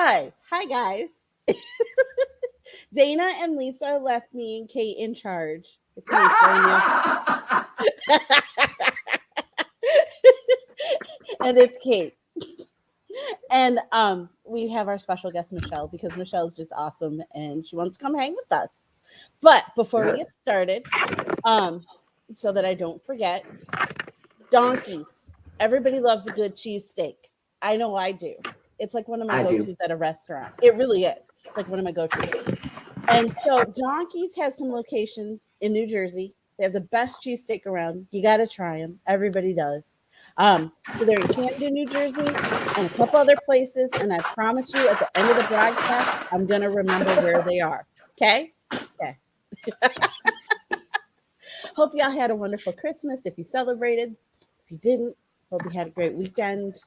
Hi, guys. Dana and Lisa left me and Kate in charge. It's me, and it's Kate. And we have our special guest, Michelle, because Michelle's just awesome and she wants to come hang with us. But before we get started, so that I don't forget, donkeys. Everybody loves a good cheesesteak. I know I do. It's like one of my go-tos at a restaurant. It really is. It's like one of my go-tos. And so Donkeys has some locations in New Jersey. They have the best cheesesteak around. You got to try them. Everybody does. So they're in Camden, New Jersey, and a couple other places. And I promise you, at the end of the broadcast, I'm going to remember where they are. Okay? Okay. Hope y'all had a wonderful Christmas if you celebrated. If you didn't, hope you had a great weekend.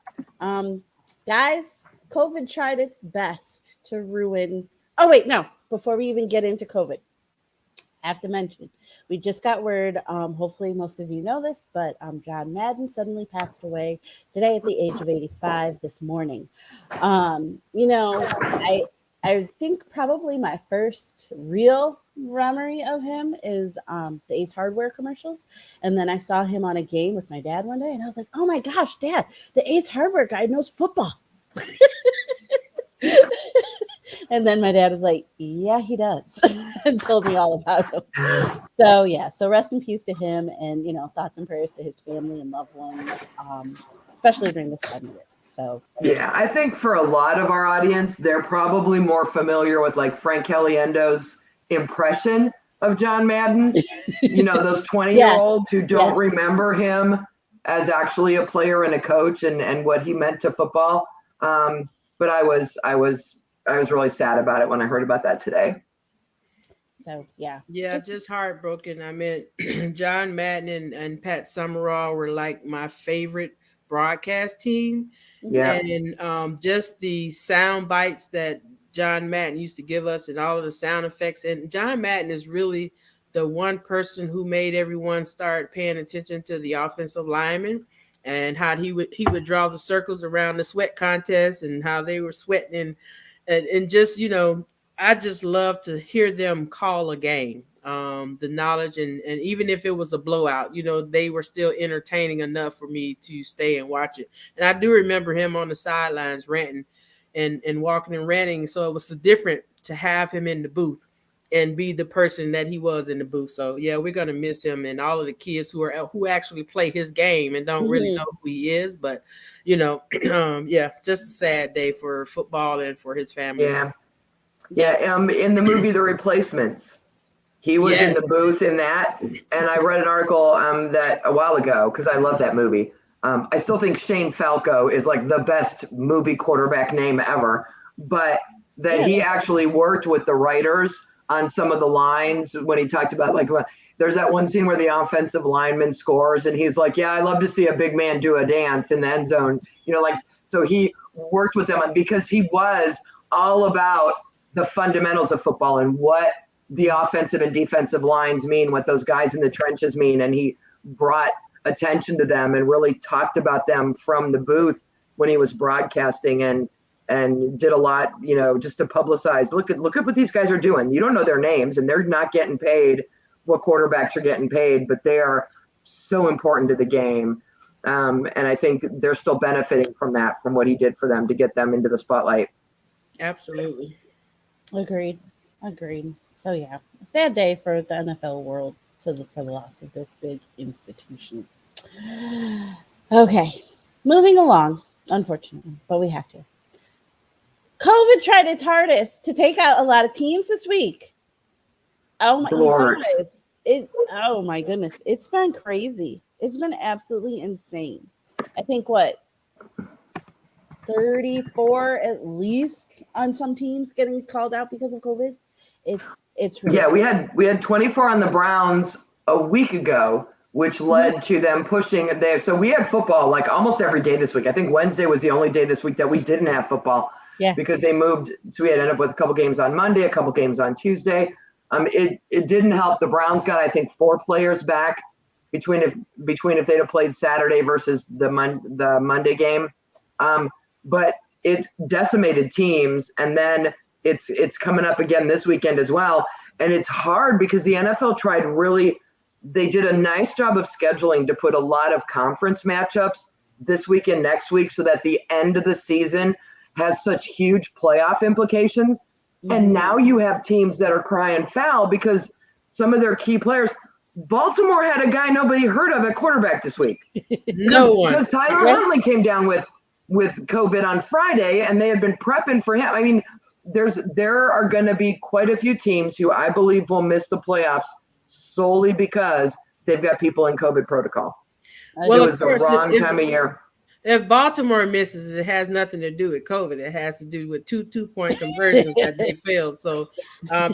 Guys, COVID tried its best to ruin. Oh, wait, no. Before we even get into COVID, I have to mention, we just got word, hopefully most of you know this, but John Madden suddenly passed away today at the age of 85 this morning. I think probably my first real memory of him is the Ace Hardware commercials. And then I saw him on a game with my dad one day, and I was like, oh my gosh, Dad, the Ace Hardware guy knows football. And then my dad was like, yeah, he does, and told me all about him. So rest in peace to him, and, thoughts and prayers to his family and loved ones, especially during this time of year. So yeah, I think for a lot of our audience, they're probably more familiar with like Frank Caliendo's impression of John Madden. Those 20-year-olds who don't remember him as actually a player and a coach and what he meant to football. But I was really sad about it when I heard about that today. So, yeah. Yeah, just heartbroken. I mean, John Madden and Pat Summerall were like my favorite broadcast team. Yeah. And just the sound bites that John Madden used to give us and all of the sound effects. And John Madden is really the one person who made everyone start paying attention to the offensive linemen and how he would draw the circles around the sweat contest and how they were sweating and just, I just love to hear them call a game. The knowledge and even if it was a blowout, they were still entertaining enough for me to stay and watch it. And I do remember him on the sidelines ranting and walking and ranting. So it was different to have him in the booth and be the person that he was in the booth. So yeah, we're gonna miss him and all of the kids who actually play his game and don't really know who he is. But it's just a sad day for football and for his family. Yeah. In the movie The Replacements, he was in the booth in that, and I read an article that a while ago because I love that movie. I still think Shane Falco is like the best movie quarterback name ever, but that he actually worked with the writers on some of the lines when he talked about there's that one scene where the offensive lineman scores and he's like, yeah, I love to see a big man do a dance in the end zone. So he worked with them because he was all about the fundamentals of football and what the offensive and defensive lines mean, what those guys in the trenches mean. And he brought attention to them and really talked about them from the booth when he was broadcasting and did a lot, just to publicize, look at what these guys are doing. You don't know their names and they're not getting paid what quarterbacks are getting paid, but they are so important to the game. And I think they're still benefiting from that, from what he did for them to get them into the spotlight. Absolutely. Agreed. So yeah, sad day for the NFL world for the loss of this big institution. Okay, moving along, unfortunately, but we have to. COVID tried its hardest to take out a lot of teams this week. Oh my goodness. It's been crazy. It's been absolutely insane. I think 34 at least on some teams getting called out because of COVID. It's really we had 24 on the Browns a week ago, which led to them pushing there. So we had football like almost every day this week. I think Wednesday was the only day this week that we didn't have football. Yeah. Because they moved. So we had ended up with a couple games on Monday, a couple games on Tuesday. It didn't help. The Browns got, I think, 4 players back between if they'd have played Saturday versus the Monday game. But it's decimated teams. And then it's coming up again this weekend as well. And it's hard because the NFL they did a nice job of scheduling to put a lot of conference matchups this week and next week so that the end of the season has such huge playoff implications. Mm-hmm. And now you have teams that are crying foul because some of their key players. Baltimore had a guy nobody heard of at quarterback this week. No one. Because Tyler Huntley came down with COVID on Friday, and they had been prepping for him. I mean, there are going to be quite a few teams who I believe will miss the playoffs solely because they've got people in COVID protocol. Well, it was the wrong time of year. If Baltimore misses, it has nothing to do with COVID. It has to do with two-point conversions that they failed. So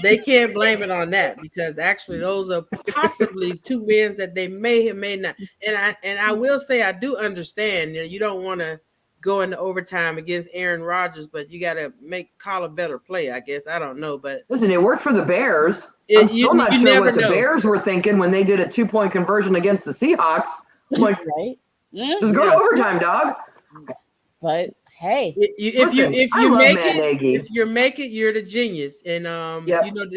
they can't blame it on that because actually those are possibly 2 wins that they may not. And I will say I do understand. You don't want to go into overtime against Aaron Rodgers, but you got to call a better play. I guess I don't know, but listen, it worked for the Bears. I'm still not sure what the Bears were thinking when they did a 2-point conversion against the Seahawks. Like, right? Just go to overtime, dog. But hey, if you make it, you're the genius. And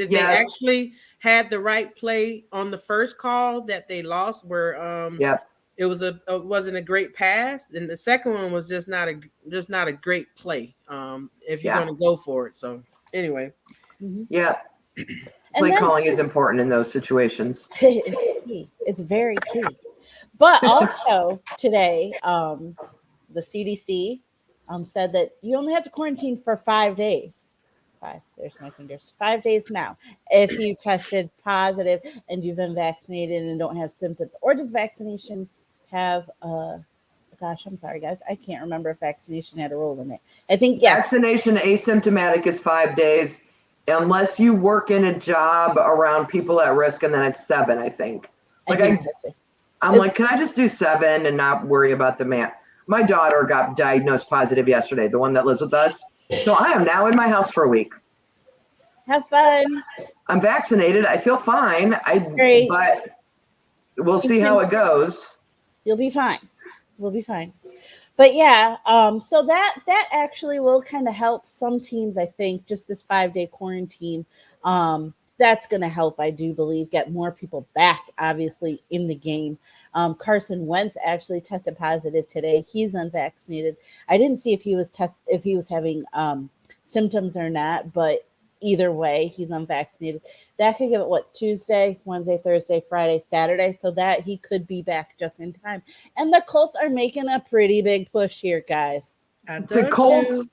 they actually had the right play on the first call that they lost, where it wasn't a great pass, and the second one was just not a great play. If you're going to go for it. So anyway, play calling is important in those situations. It's very key. But also today, the CDC said that you only have to quarantine for 5 days. 5. There's my fingers. 5 days now. If you tested positive and you've been vaccinated and don't have symptoms, or does vaccination have? Gosh, I'm sorry, guys. I can't remember if vaccination had a role in it. I think vaccination asymptomatic is 5 days, unless you work in a job around people at risk, and then it's 7. I think. I'm like, can I just do 7 and not worry about the man? My daughter got diagnosed positive yesterday, the one that lives with us. So I am now in my house for a week. Have fun. I'm vaccinated. I feel fine. Great. But we'll see how it goes. You'll be fine. We'll be fine. But yeah, so that actually will kind of help some teams, I think, just this 5-day quarantine. That's going to help, I do believe, get more people back, obviously, in the game. Carson Wentz actually tested positive today. He's unvaccinated. I didn't see if he was having symptoms or not, but either way, he's unvaccinated. That could give it Tuesday, Wednesday, Thursday, Friday, Saturday, so that he could be back just in time. And the Colts are making a pretty big push here, guys. The Colts.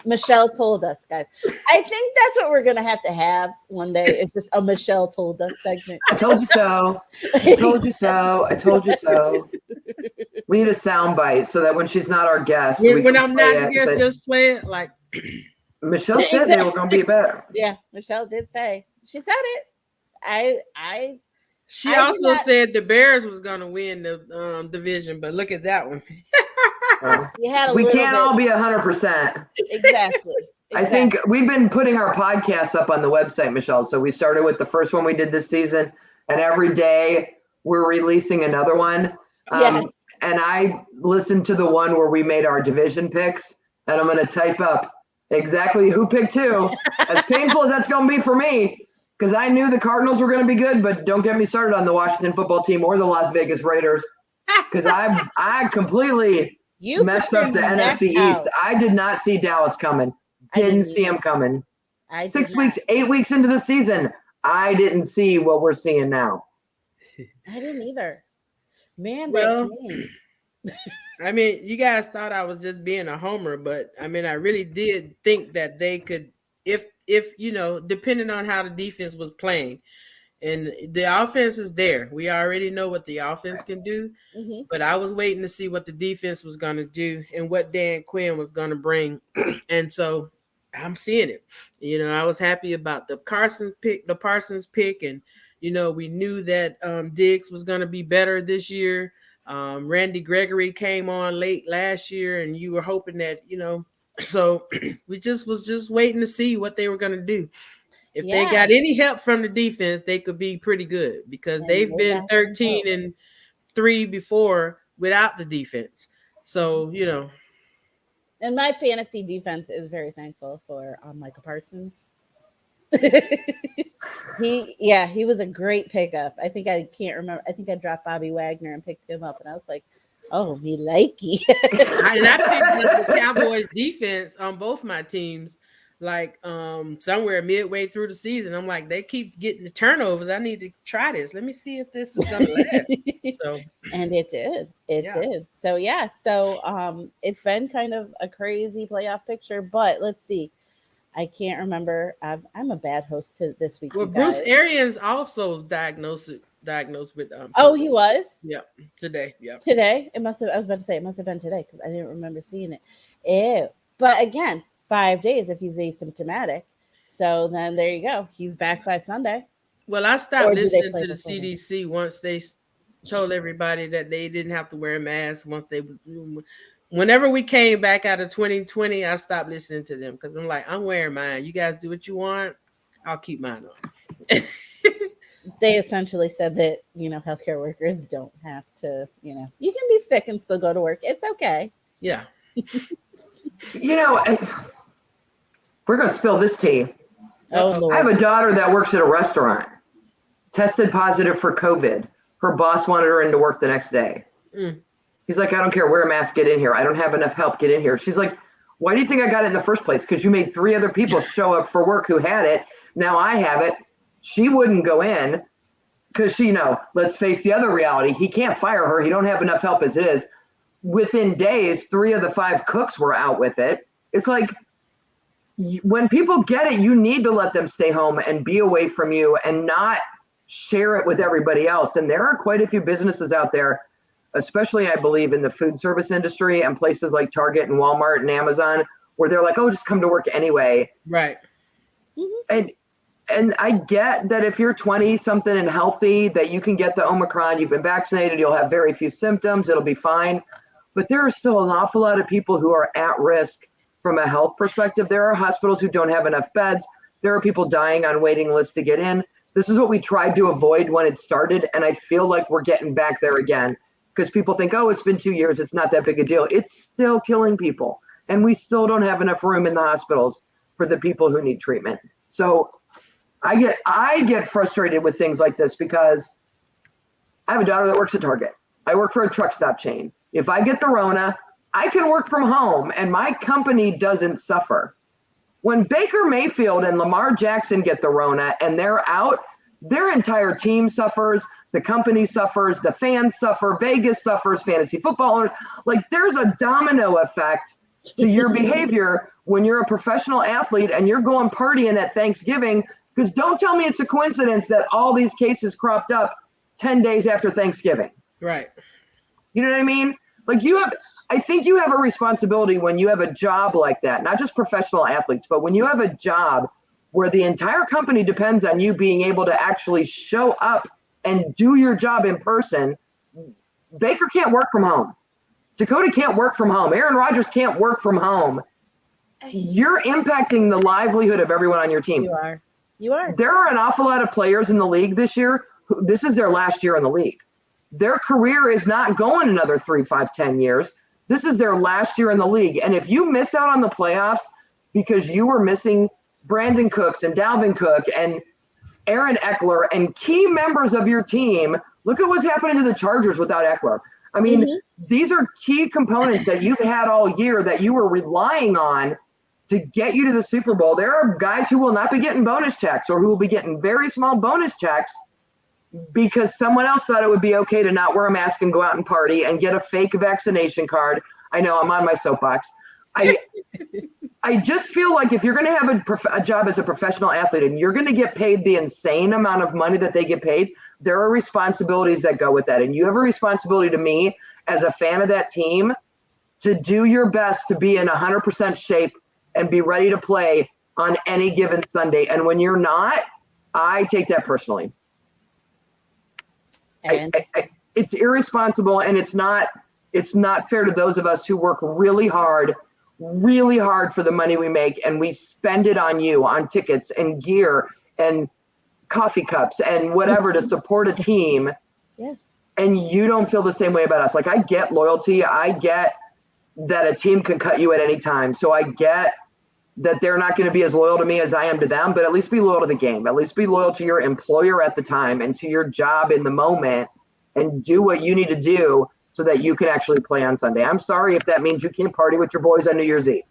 Michelle told us, guys. I think that's what we're going to have one day. It's just a Michelle told us segment. I told you so. I told you so. I told you so. We need a sound bite so that when she's not our guest. When I'm not the guest, just play it like. Michelle said they were going to be better. Yeah, Michelle did say. She said it. She also said the Bears was going to win the division, but look at that one. We can't all be 100%. Exactly. I think we've been putting our podcasts up on the website, Michelle. So we started with the first one we did this season, and every day we're releasing another one. Yes. And I listened to the one where we made our division picks, and I'm going to type up exactly who picked who. As painful as that's going to be for me, because I knew the Cardinals were going to be good, but don't get me started on the Washington football team or the Las Vegas Raiders, because I completely messed up the NFC East. I did not see Dallas coming. Didn't see him coming. 6 weeks, 8 weeks into the season, I didn't see what we're seeing now. I didn't either. Man, I mean, you guys thought I was just being a homer, but I mean, I really did think that they could, if depending on how the defense was playing. And the offense is there. We already know what the offense can do, but I was waiting to see what the defense was going to do and what Dan Quinn was going to bring. And so I'm seeing it. I was happy about the Parsons pick. And, we knew that Diggs was going to be better this year. Randy Gregory came on late last year, and you were hoping that, so we was just waiting to see what they were going to do. If they got any help from the defense, they could be pretty good because they've been 13-3 before without the defense. So, And my fantasy defense is very thankful for Micah Parsons. He was a great pickup. I can't remember. I think I dropped Bobby Wagner and picked him up, and I was like, "Oh, me likey." I picked up the Cowboys defense on both my teams, like somewhere midway through the season. I'm like, they keep getting the turnovers. I need to try this. Let me see if this is gonna last. So, and it did. It did. So it's been kind of a crazy playoff picture, but let's see. I can't remember. I'm a bad host to this week. Well, Bruce Arians also diagnosed with. Oh, he was. Yeah, today. Yeah, today. It must have. I was about to say it must have been today because I didn't remember seeing it. Ew. But again, 5 days if he's asymptomatic. So then there you go. He's back by Sunday. Well, I stopped listening to the CDC once they told everybody that they didn't have to wear a mask. Whenever we came back out of 2020, I stopped listening to them because I'm like, I'm wearing mine. You guys do what you want. I'll keep mine on. They essentially said that, healthcare workers don't have to, you can be sick and still go to work. It's okay. Yeah. We're going to spill this tea. Oh, Lord. I have a daughter that works at a restaurant, tested positive for COVID. Her boss wanted her into work the next day. He's like, I don't care, wear a mask, get in here. I don't have enough help, get in here. She's like, why do you think I got it in the first place? Because you made 3 other people show up for work who had it. Now I have it. She wouldn't go in because let's face the other reality. He can't fire her. He don't have enough help as it is. Within days, 3 of the 5 cooks were out with it. It's like, when people get it, you need to let them stay home and be away from you and not share it with everybody else. And there are quite a few businesses out there, especially I believe in the food service industry and places like Target and Walmart and Amazon, where they're like, oh, just come to work anyway. Right. And I get that if you're 20 something and healthy, that you can get the Omicron, you've been vaccinated, you'll have very few symptoms, it'll be fine. But there are still an awful lot of people who are at risk from a health perspective. There are hospitals who don't have enough beds. There are people dying on waiting lists to get in. This is what we tried to avoid when it started. And I feel like we're getting back there again because people think, oh, it's been 2 years. It's not that big a deal. It's still killing people. And we still don't have enough room in the hospitals for the people who need treatment. So I get frustrated with things like this because I have a daughter that works at Target. I work for a truck stop chain. If I get the Rona, I can work from home and my company doesn't suffer. When Baker Mayfield and Lamar Jackson get the Rona and they're out, their entire team suffers, the company suffers, the fans suffer, Vegas suffers, fantasy football owners. Like there's a domino effect to your behavior when you're a professional athlete and you're going partying at Thanksgiving, because don't tell me it's a coincidence that all these cases cropped up 10 days after Thanksgiving. Right. You know what I mean? Like I think you have a responsibility when you have a job like that, not just professional athletes, but when you have a job where the entire company depends on you being able to actually show up and do your job in person. Baker can't work from home. Dakota can't work from home. Aaron Rodgers can't work from home. You're impacting the livelihood of everyone on your team. You are. There are an awful lot of players in the league this year who this is their last year in the league. Their career is not going another 3, 5, 10 years. This is their last year in the league. And if you miss out on the playoffs because you were missing Brandon Cooks and Dalvin Cook and Aaron Eckler and key members of your team, look at what's happening to the Chargers without Eckler. I mean, these are key components that you've had all year that you were relying on to get you to the Super Bowl. There are guys who will not be getting bonus checks or who will be getting very small bonus checks because someone else thought it would be okay to not wear a mask and go out and party and get a fake vaccination card. I know I'm on my soapbox. I just feel like if you're going to have a job as a professional athlete and you're going to get paid the insane amount of money that they get paid, there are responsibilities that go with that. And you have a responsibility to me as a fan of that team to do your best to be in 100% shape and be ready to play on any given Sunday. And when you're not, I take that personally. It's irresponsible, and it's not fair to those of us who work really hard for the money we make, and we spend it on you, on tickets and gear and coffee cups and whatever to support a team. Yes. And you don't feel the same way about us. Like I get loyalty. I get that a team can cut you at any time. So I get that they're not going to be as loyal to me as I am to them, but at least be loyal to the game. At least be loyal to your employer at the time and to your job in the moment, and do what you need to do so that you can actually play on Sunday. I'm sorry if that means you can't party with your boys on New Year's Eve.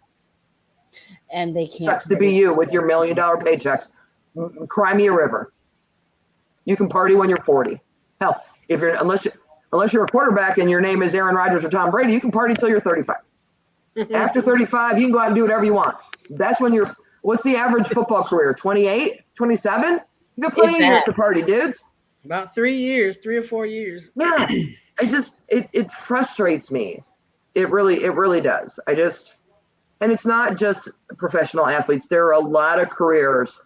And they can't. Sucks to be you with your $1 million paychecks. Cry me a river. You can party when you're 40. Hell, unless you're a quarterback and your name is Aaron Rodgers or Tom Brady, you can party till you're 35. After 35, you can go out and do whatever you want. That's when what's the average football career? 28, 27? You got plenty of years to party, dudes. About 3 or 4 years. Yeah. It frustrates me. It really does. And it's not just professional athletes. There are a lot of careers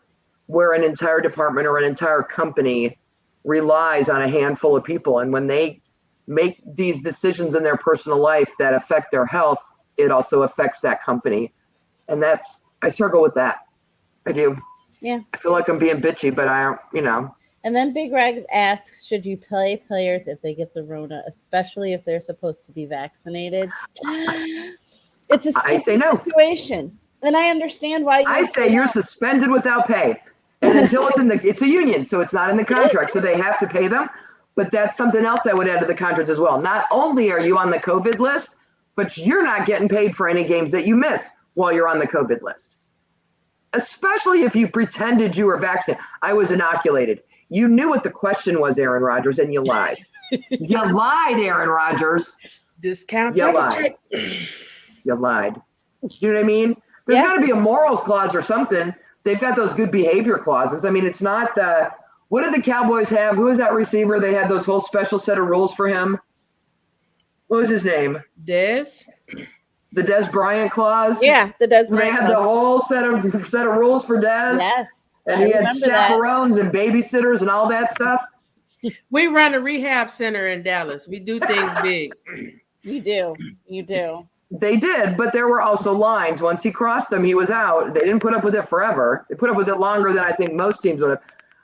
where an entire department or an entire company relies on a handful of people. And when they make these decisions in their personal life that affect their health, it also affects that company. And I struggle with that. I do. Yeah. I feel like I'm being bitchy, but And then Big Rag asks, should you play players if they get the Rona, especially if they're supposed to be vaccinated? It's a I say no. situation. And I understand why I say you're suspended without pay. And until it's a union, so it's not in the contract, so they have to pay them. But that's something else I would add to the contract as well. Not only are you on the COVID list, but you're not getting paid for any games that you miss while you're on the COVID list. Especially if you pretended you were vaccinated. I was inoculated. You knew what the question was, Aaron Rodgers, and you lied. You lied, Aaron Rodgers. Discount. You lied. You lied. You know what I mean? There's got to be a morals clause or something. They've got those good behavior clauses. I mean, it's not what did the Cowboys have? Who was that receiver? They had those whole special set of rules for him. What was his name? Dez. The Dez Bryant clause. Yeah, the Dez Bryant. They had the whole set of rules for Dez. Yes. And he had chaperones and babysitters and all that stuff. We run a rehab center in Dallas. We do things big. You do. You do. They did, but there were also lines. Once he crossed them, he was out. They didn't put up with it forever. They put up with it longer than I think most teams would have.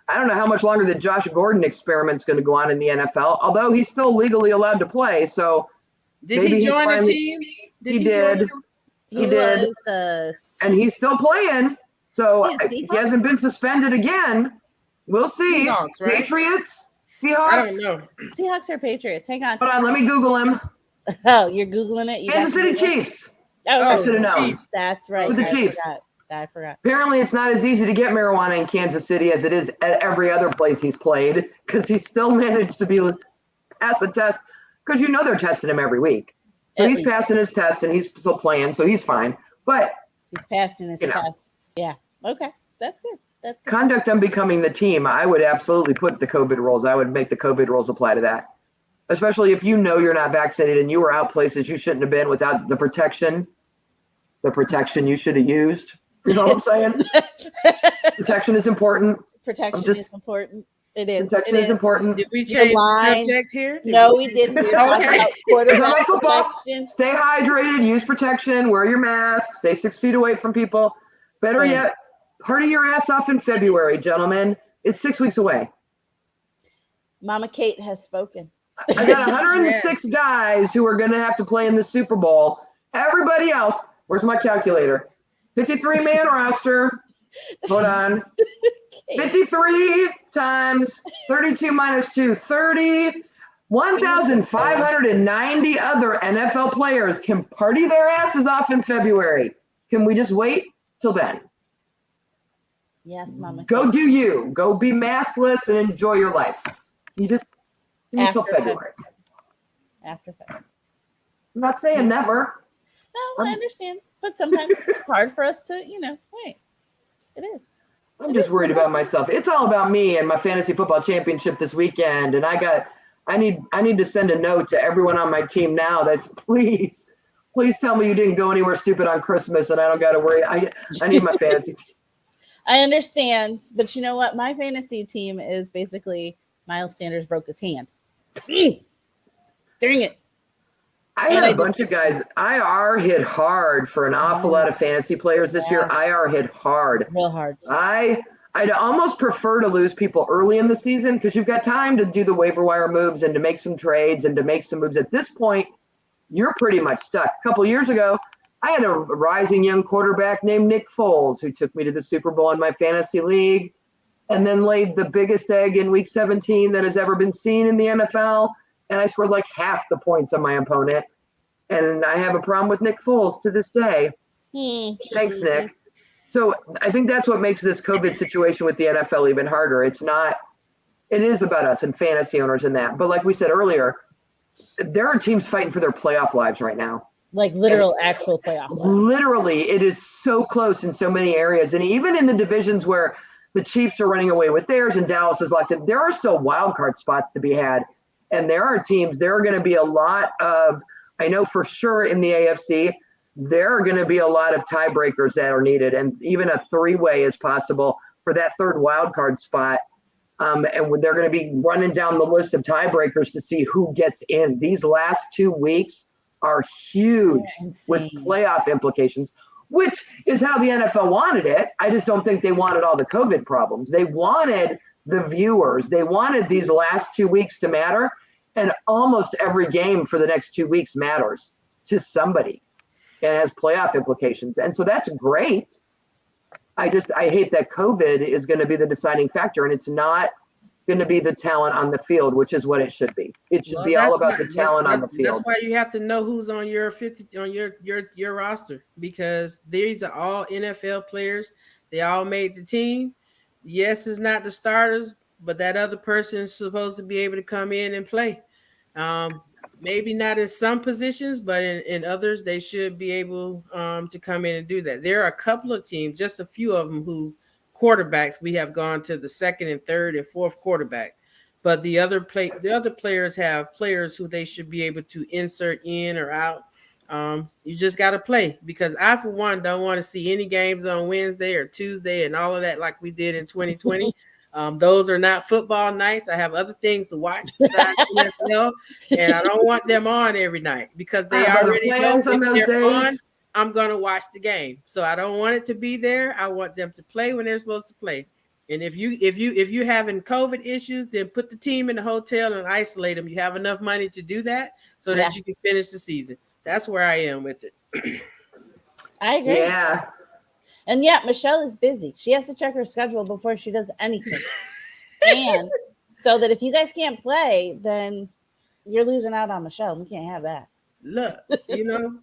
I don't know how much longer the Josh Gordon experiment's going to go on in the NFL, although he's still legally allowed to play. So did he join the team? He did. He did. And he's still playing. So he hasn't been suspended again. We'll see. Seahawks, right? Patriots? Seahawks? I don't know. Seahawks or Patriots? Hang on. Hold on. Let me Google him. Oh, you're Googling it? Kansas City Chiefs. Oh, I should have known. Chiefs. That's right. With the Chiefs. I forgot. Apparently, it's not as easy to get marijuana in Kansas City as it is at every other place he's played, because he still managed to pass a test, because they're testing him every week. So he's passing his test and he's still playing, so he's fine. But he's passing his tests. Yeah. Okay. That's good. That's good. Conduct unbecoming the team. I would absolutely put the COVID rules. I would make the COVID rules apply to that. Especially if you're not vaccinated and you were out places you shouldn't have been without the protection you should have used. You know what I'm saying? Protection is important. Protection is important. It is. Protection is important. Did we change the subject here? No, we didn't. Okay. Quarterback protection. Stay hydrated. Use protection. Wear your mask. Stay 6 feet away from people. Better yet, party your ass off in February, gentlemen. It's 6 weeks away. Mama Kate has spoken. I got 106 guys who are going to have to play in the Super Bowl. Everybody else, where's my calculator? 53-man roster. Hold on. 53 times 32 minus 2, 30. 1,590 other NFL players can party their asses off in February. Can we just wait till then? Yes, Mama. Go do you. Go be maskless and enjoy your life. You just until February. After February. I'm not saying never. No, I understand. But sometimes it's hard for us to, wait. It is. I'm just worried about myself. It's all about me and my fantasy football championship this weekend. And I need to send a note to everyone on my team now that's please tell me you didn't go anywhere stupid on Christmas and I don't got to worry. I need my fantasy team. I understand. But you know what? My fantasy team is basically Miles Sanders broke his hand. Dang it. I had a bunch of guys. IR hit hard for an awful lot of fantasy players this year. IR hit hard. Real hard. I'd almost prefer to lose people early in the season because you've got time to do the waiver wire moves and to make some trades and to make some moves. At this point, you're pretty much stuck. A couple years ago, I had a rising young quarterback named Nick Foles who took me to the Super Bowl in my fantasy league and then laid the biggest egg in week 17 that has ever been seen in the NFL. And I scored like half the points on my opponent. And I have a problem with Nick Foles to this day. Thanks, Nick. So I think that's what makes this COVID situation with the NFL even harder. It is about us and fantasy owners and that. But like we said earlier, there are teams fighting for their playoff lives right now. Like actual playoff lives. Literally, it is so close in so many areas. And even in the divisions where the Chiefs are running away with theirs and Dallas is locked in, there are still wild card spots to be had. And there are going to be a lot of, I know for sure in the AFC, there are going to be a lot of tiebreakers that are needed. And even a three-way is possible for that third wild card spot. And they're going to be running down the list of tiebreakers to see who gets in. These last 2 weeks are huge with playoff implications, which is how the NFL wanted it. I just don't think they wanted all the COVID problems. They wanted the viewers. They wanted these last 2 weeks to matter. And almost every game for the next 2 weeks matters to somebody and has playoff implications. And so that's great. I hate that COVID is going to be the deciding factor, and it's not going to be the talent on the field, which is what it should be. It should be all about the talent on the field. That's why you have to know who's on your your roster, because these are all NFL players. They all made the team. Yes, it's not the starters, but that other person is supposed to be able to come in and play. Maybe not in some positions, but in others, they should be able to come in and do that. There are a couple of teams, just a few of them, who quarterbacks, we have gone to the second and third and fourth quarterback. But the other players have players who they should be able to insert in or out. You just got to play, because I, for one, don't want to see any games on Wednesday or Tuesday and all of that like we did in 2020. Those are not football nights. I have other things to watch besides NFL, and I don't want them on every night, because they already know if they're on, I'm going to watch the game. So I don't want it to be there. I want them to play when they're supposed to play. And if you're having COVID issues, then put the team in the hotel and isolate them. You have enough money to do that so that you can finish the season. That's where I am with it. I agree. Yeah. And Michelle is busy. She has to check her schedule before she does anything. And so that if you guys can't play, then you're losing out on Michelle. We can't have that. Look,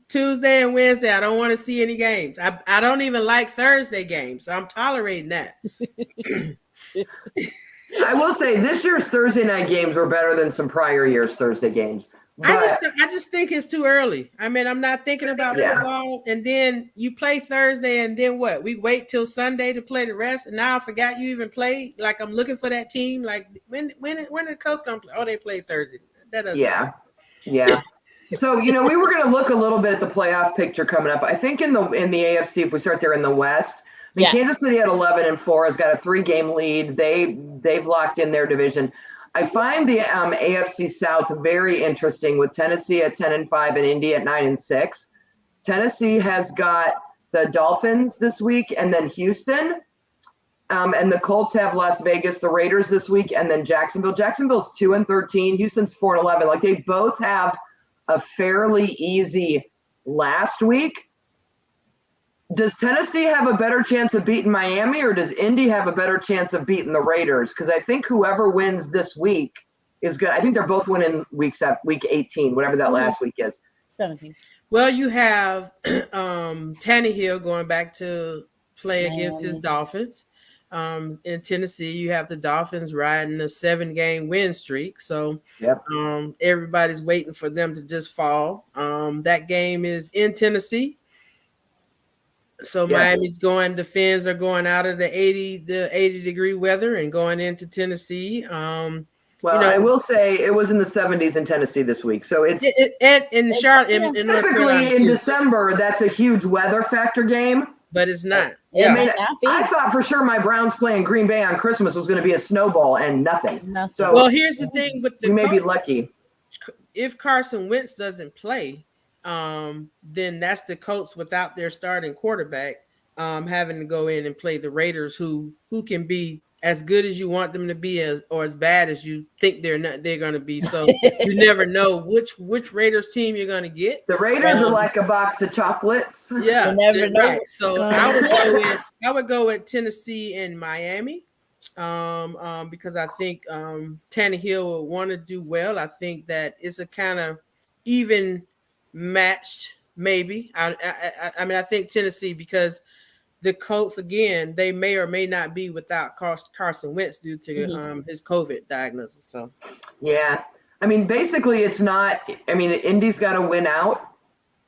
Tuesday and Wednesday, I don't want to see any games. I don't even like Thursday games, so I'm tolerating that. I will say this year's Thursday night games were better than some prior years' Thursday games. I just think it's too early. I mean, I'm not thinking about football, and then you play Thursday, and then what? We wait till Sunday to play the rest, and now I forgot you even played. Like, I'm looking for that team. Like, when the Coast gonna play? Oh, they play Thursday. That doesn't matter. Yeah. So, we were going to look a little bit at the playoff picture coming up. I think in the AFC, if we start there in the West, Kansas City at 11-4 has got a 3-game lead. They've locked in their division. I find the AFC South very interesting, with Tennessee at 10-5 and Indy at 9-6. Tennessee has got the Dolphins this week and then Houston. And the Colts have Las Vegas, the Raiders this week, and then Jacksonville. Jacksonville's 2-13. Houston's 4-11. Like, they both have a fairly easy last week. Does Tennessee have a better chance of beating Miami, or does Indy have a better chance of beating the Raiders? Because I think whoever wins this week is good. I think they're both winning week 18, whatever that last week is. 17. Well, you have Tannehill going back to play against his Dolphins. In Tennessee, you have the Dolphins riding a 7-game win streak. So everybody's waiting for them to just fall. That game is in Tennessee. So Miami's the Fins are going out of the 80-degree weather and going into Tennessee. I will say it was in the 70s in Tennessee this week. So it's in Charlotte, in North Carolina, typically in December, that's a huge weather factor game. But it's not. I thought for sure my Browns playing Green Bay on Christmas was going to be a snowball and nothing. So here's the thing with we may be lucky. If Carson Wentz doesn't play, then that's the Colts without their starting quarterback having to go in and play the Raiders, who can be as good as you want them to be, or as bad as you think they're going to be. So you never know which Raiders team you're going to get. The Raiders are like a box of chocolates. Yeah, You never know. right. So I would go with Tennessee and Miami, because I think Tannehill will want to do well. I think that it's a kind of even matched, maybe. I mean, I think Tennessee, because the Colts, again, they may or may not be without Carson Wentz due to his COVID diagnosis. So, yeah. I mean, basically, it's not. I mean, Indy's got to win out.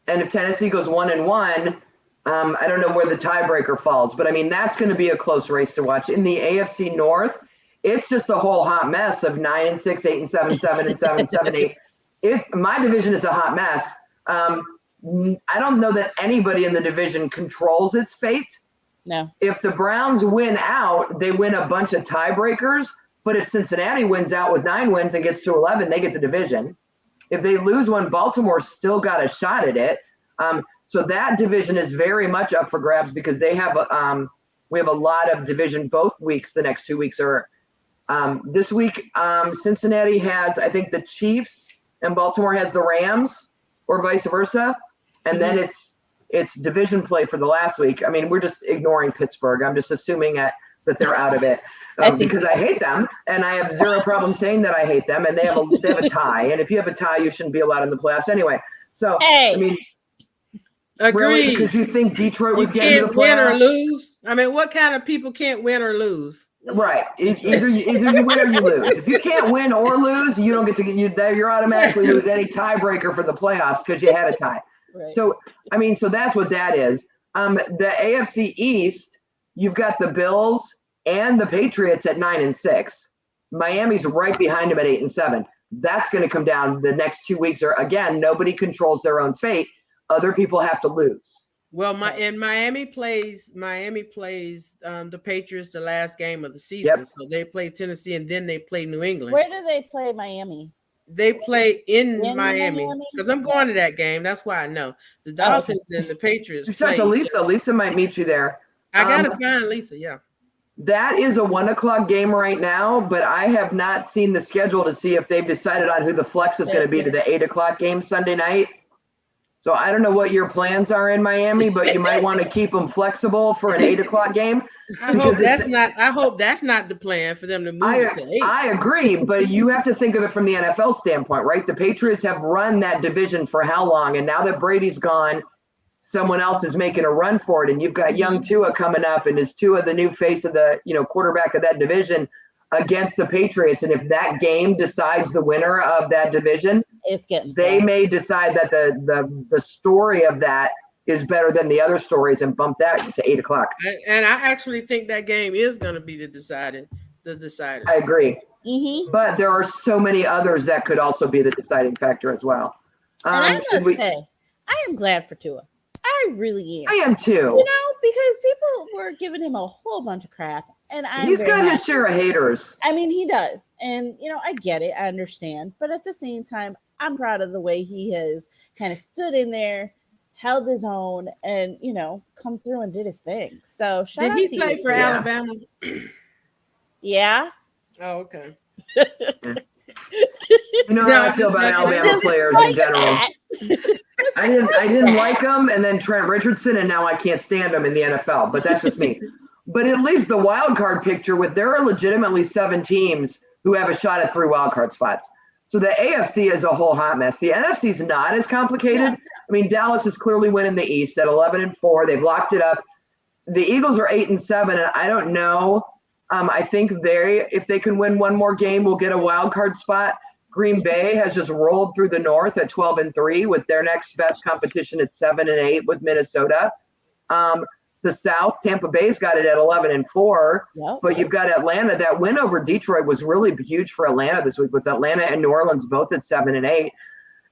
And if Tennessee goes 1-1, I don't know where the tiebreaker falls. But, I mean, that's going to be a close race to watch. In the AFC North, it's just a whole hot mess of 9-6, 8-7, 7-7, 7-8. My division is a hot mess. I don't know that anybody in the division controls its fate. No. If the Browns win out, they win a bunch of tiebreakers. But if Cincinnati wins out with 9 wins and gets to 11, they get the division. If they lose one, Baltimore still got a shot at it. So that division is very much up for grabs because we have a lot of division both weeks. The next 2 weeks are this week. Cincinnati has, I think, the Chiefs, and Baltimore has the Rams, or vice versa. And then it's division play for the last week. I mean, we're just ignoring Pittsburgh. I'm just assuming that they're out of it because I hate them, and I have zero problem saying that I hate them. And they have a tie, and if you have a tie, you shouldn't be allowed in the playoffs anyway. So I mean, really, because you think Detroit was getting to the playoffs, win or lose. I mean, what kind of people can't win or lose? Right. Either you win or you lose. If you can't win or lose, you don't get to you're automatically lose any tiebreaker for the playoffs because you had a tie. Right. So, I mean, so that's what that is. The AFC East, you've got the Bills and the Patriots at 9-6. Miami's right behind them at 8-7. That's going to come down the next 2 weeks. Or again, nobody controls their own fate. Other people have to lose. Well, Miami plays the Patriots the last game of the season. Yep. So they play Tennessee and then they play New England. Where do they play Miami? They play in Miami because I'm going to that game. That's why I know the Dolphins and the Patriots. Talk to Lisa. Lisa might meet you there. I gotta find Lisa. Yeah, that is a 1:00 game right now, but I have not seen the schedule to see if they've decided on who the flex is going to be to the 8:00 game Sunday night. So I don't know what your plans are in Miami, but you might want to keep them flexible for an 8:00 game. I hope that's not the plan for them to move it to 8. I agree, but you have to think of it from the NFL standpoint, right? The Patriots have run that division for how long? And now that Brady's gone, someone else is making a run for it. And you've got young Tua coming up, and is Tua the new face of the quarterback of that division against the Patriots? And if that game decides the winner of that division, they may decide that the story of that is better than the other stories and bump that to 8:00. And I actually think that game is going to be the decider. I agree. Mm-hmm. But there are so many others that could also be the deciding factor as well. And I must say, I am glad for Tua. I really am. I am too. Because people were giving him a whole bunch of crap. And he's got his share of haters. I mean, he does. And, I get it. I understand. But at the same time, I'm proud of the way he has kind of stood in there, held his own, and, come through and did his thing. So shout out to you. Did he play for Alabama? Yeah. Oh, okay. How I feel about Alabama players in general. I didn't like him, and then Trent Richardson, and now I can't stand him in the NFL. But that's just me. But it leaves the wild card picture with there are legitimately 7 teams who have a shot at 3 wild card spots. So the AFC is a whole hot mess. The NFC is not as complicated. Yeah. I mean, Dallas is clearly winning the East at 11-4. They've locked it up. The Eagles are 8-7, and I don't know. I think if they can win one more game, we'll get a wild card spot. Green Bay has just rolled through the North at 12-3 with their next best competition at 7-8 with Minnesota. The South, Tampa Bay's got it at 11-4, but you've got Atlanta. That win over Detroit was really huge for Atlanta this week, with Atlanta and New Orleans both at 7-8.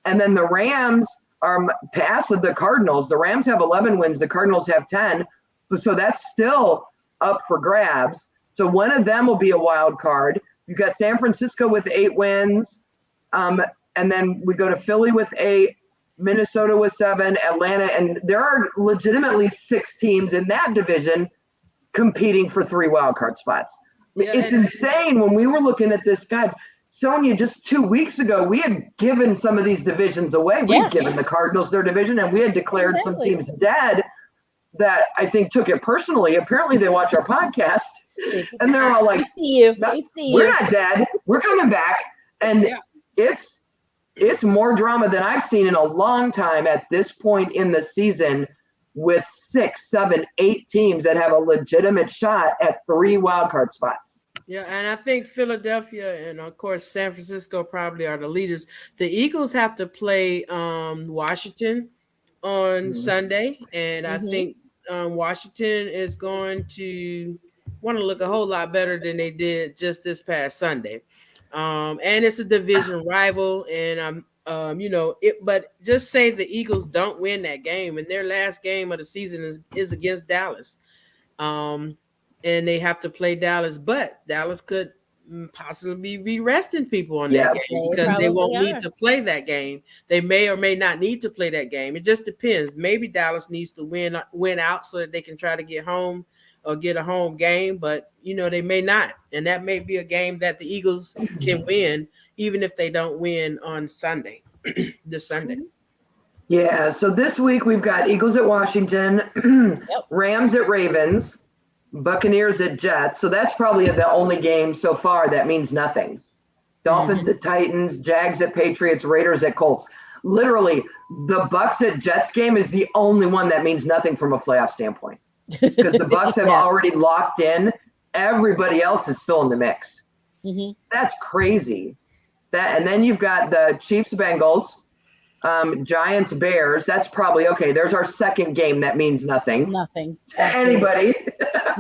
And then the Rams are past with the Cardinals. The Rams have 11 wins. The Cardinals have 10. So that's still up for grabs. So one of them will be a wild card. You've got San Francisco with 8 wins. And then we go to Philly with 8. Minnesota with 7, Atlanta, and there are legitimately 6 teams in that division competing for 3 wildcard spots. It's insane when we were looking at this guy. Sonia, just 2 weeks ago, we had given some of these divisions away. We'd given the Cardinals their division, and we had declared some teams dead that I think took it personally. Apparently, they watch our podcast, and they're all like, "We see you. We're not dead. We're coming back." And it's more drama than I've seen in a long time at this point in the season, with 6, 7, 8 teams that have a legitimate shot at 3 wildcard spots. Yeah, and I think Philadelphia and, of course, San Francisco probably are the leaders. The Eagles have to play Washington on Sunday, and I think Washington is going to want to look a whole lot better than they did just this past Sunday. And it's a division rival, and but just say the Eagles don't win that game, and their last game of the season is against Dallas. And they have to play Dallas, but Dallas could possibly be resting people on that game because they won't need to play that game. They may or may not need to play that game. It just depends. Maybe Dallas needs to win out so that they can try to get home or get a home game, but they may not. And that may be a game that the Eagles can win, even if they don't win on Sunday, this Sunday. Yeah, so this week we've got Eagles at Washington, Rams at Ravens, Buccaneers at Jets. So that's probably the only game so far that means nothing. Dolphins at Titans, Jags at Patriots, Raiders at Colts. Literally, the Bucs at Jets game is the only one that means nothing from a playoff standpoint, because the Bucs have already locked in. Everybody else is still in the mix. That's crazy. And then you've got the Chiefs, Bengals, Giants, Bears. That's probably okay. There's our second game that means nothing. Nothing to anybody.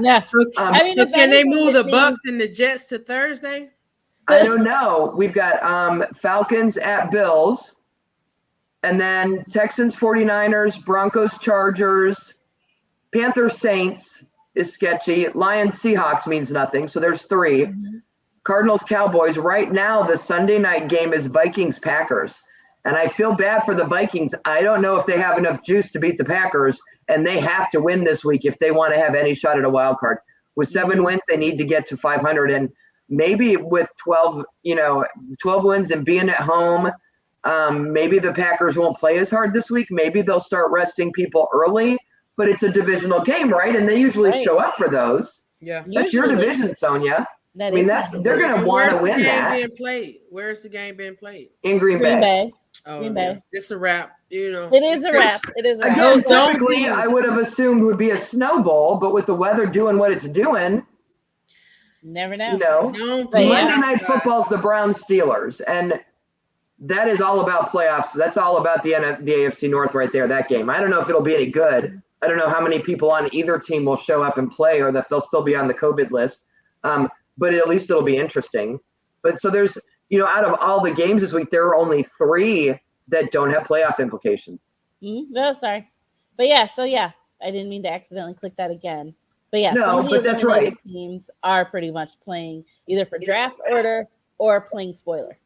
Yes. So can they move the Bucs and the Jets to Thursday? I don't know. We've got Falcons at Bills, and then Texans, 49ers, Broncos, Chargers, Panthers, Saints is sketchy. Lions, Seahawks means nothing. So there's 3. Cardinals, Cowboys. Right now, the Sunday night game is Vikings, Packers. And I feel bad for the Vikings. I don't know if they have enough juice to beat the Packers, and they have to win this week if they want to have any shot at a wild card. With 7 wins, they need to get to 500, and maybe with 12 wins and being at home, maybe the Packers won't play as hard this week. Maybe they'll start resting people early, but it's a divisional game, right? And they usually show up for those. Yeah, that's your division, Sonia. They're going to want to win that. Where's the game being played? In Green Bay. Oh, Green Bay. It's a wrap. It is a wrap. Again, typically, I would have assumed would be a Snow Bowl, but with the weather doing what it's doing, never know. Monday Night Football's the Browns Steelers, and that is all about playoffs. That's all about the AFC North right there. That game. I don't know if it'll be any good. I don't know how many people on either team will show up and play, or if they'll still be on the COVID list. But at least it'll be interesting. But so there's, out of all the games this week, there are only 3 that don't have playoff implications. No, sorry. But I didn't mean to accidentally click that again. But that's right. Teams are pretty much playing either for draft order or playing spoiler.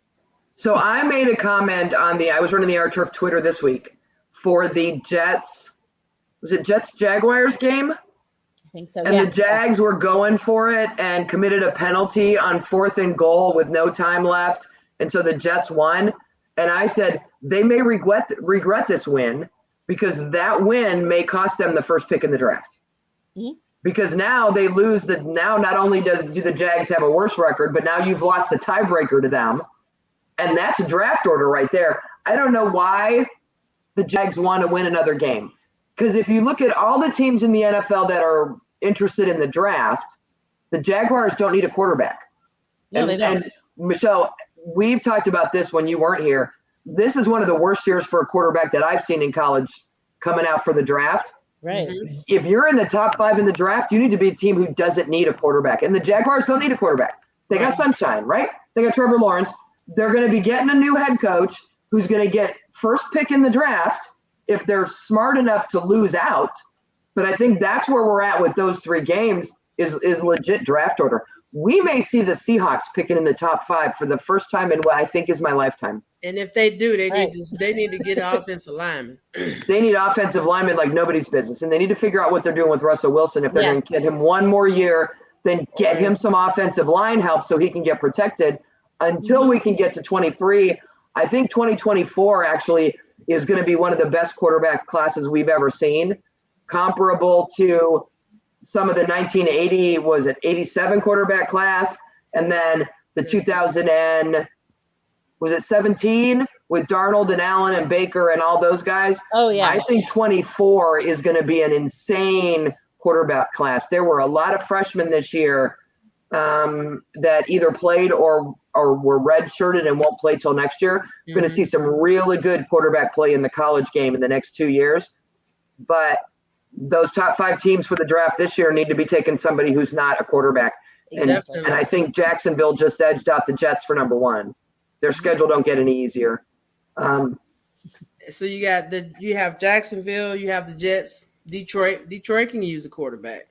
So I made a comment I was running the Our Turf Twitter this week for the Jets. Was it Jets-Jaguars game? I think so. And the Jags were going for it and committed a penalty on 4th and goal with no time left. And so the Jets won. And I said, they may regret this win, because that win may cost them the first pick in the draft. Because now they lose now not only do the Jags have a worse record, but now you've lost the tiebreaker to them. And that's a draft order right there. I don't know why the Jags want to win another game. Because if you look at all the teams in the NFL that are interested in the draft, the Jaguars don't need a quarterback. No, they don't. And Michelle, we've talked about this when you weren't here. This is one of the worst years for a quarterback that I've seen in college coming out for the draft. Right. If you're in the top 5 in the draft, you need to be a team who doesn't need a quarterback. And the Jaguars don't need a quarterback. They got sunshine, right? They got Trevor Lawrence. They're going to be getting a new head coach who's going to get first pick in the draft if they're smart enough to lose out. But I think that's where we're at with those 3 games is legit draft order. We may see the Seahawks picking in the top 5 for the first time in what I think is my lifetime. And if they do, they need to get an offensive lineman. They need offensive linemen like nobody's business. And they need to figure out what they're doing with Russell Wilson if they're going to get him one more year then get him some offensive line help so he can get protected until we can get to 23. I think 2024 actually is going to be one of the best quarterback classes we've ever seen, comparable to some of the 1980, was it 87 quarterback class, and then the 2017 with Darnold and Allen and Baker and all those guys. Oh yeah. I think 24 is going to be an insane quarterback class. There were a lot of freshmen this year that either played or were redshirted and won't play till next year. We're going to see some really good quarterback play in the college game in the next 2 years. But those top 5 teams for the draft this year need to be taking somebody who's not a quarterback. And I think Jacksonville just edged out the Jets for number 1. Their schedule don't get any easier. So you have Jacksonville, you have the Jets, Detroit. Detroit can use a quarterback.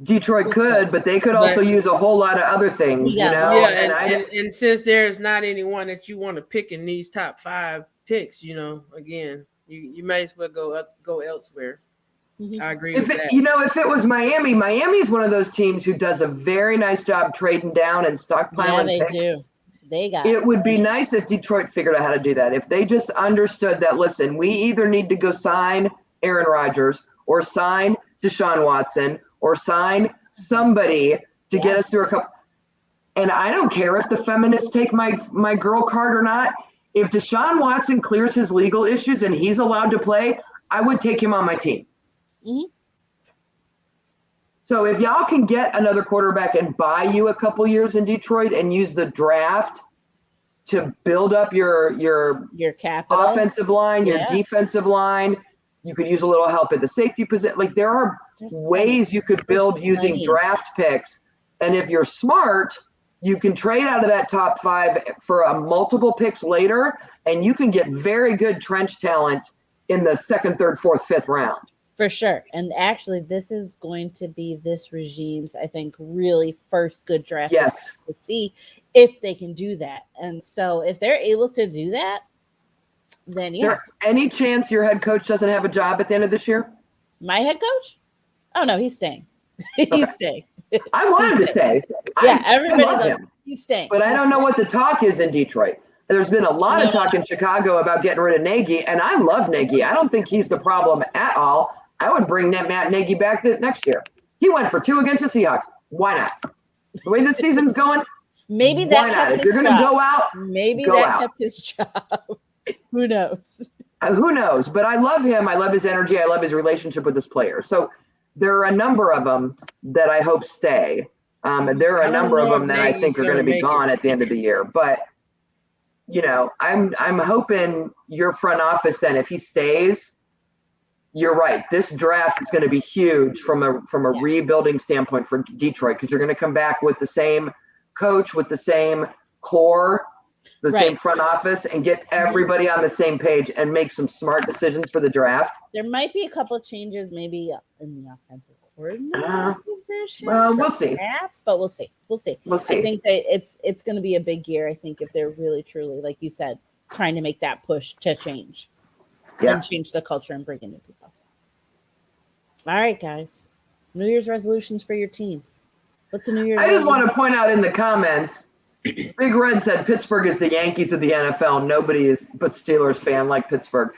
Detroit could, but they could also use a whole lot of other things, you know. Yeah, and since there's not anyone that you want to pick in these top 5 picks, you know, again, you may as well go elsewhere. I agree with that. You know, if it was Miami's one of those teams who does a very nice job trading down and stockpiling picks. Yeah, they do. It would be nice if Detroit figured out how to do that. If they just understood that, listen, we either need to go sign Aaron Rodgers or sign Deshaun Watson or sign somebody to get us through a couple. And I don't care if the feminists take my girl card or not. If Deshaun Watson clears his legal issues and he's allowed to play, I would take him on my team. So if y'all can get another quarterback and buy you a couple years in Detroit and use the draft to build up your capital, offensive line, your defensive line, you could use a little help at the safety position. Like there's ways you could build using draft picks. And if you're smart, you can trade out of that top 5 for a multiple picks later, and you can get very good trench talent in the 2nd, 3rd, 4th, 5th round. For sure. And actually, this is going to be this regime's, I think, really first good draft. Yes. Let's see if they can do that. And so if they're able to do that, then yeah. Any chance your head coach doesn't have a job at the end of this year? My head coach? Oh, no, he's staying. He's staying. I want him to stay. Yeah, everybody loves him. He's staying. But I don't know what the talk is in Detroit. There's been a lot of talk in Chicago about getting rid of Nagy, and I love Nagy. I don't think he's the problem at all. I would bring Matt Nagy back next year. He went for 2 against the Seahawks. Why not? The way this season's going, maybe that kept if you're going to go out, maybe that kept his job. Who knows? Who knows? But I love him. I love his energy. I love his relationship with his players. So there are a number of them that I hope stay. And there are a number of them that I think are going to be gone at the end of the year. But, you know, I'm hoping your front office then, if he stays, you're right. This draft is going to be huge from a rebuilding standpoint for Detroit, because you're going to come back with the same coach, with the same core, the same front office, and get everybody on the same page and make some smart decisions for the draft. There might be a couple of changes maybe in the offensive coordinator position. Well, we'll see. Perhaps, but we'll see. We'll see. I think that it's going to be a big year, I think, if they're really, truly, like you said, trying to make that push to change. And change the culture and bring in new people. All right, guys. New Year's resolutions for your teams. What's the New Year's? I just want to point out in the comments, Big Red said Pittsburgh is the Yankees of the NFL. Nobody is but Steelers fan like Pittsburgh.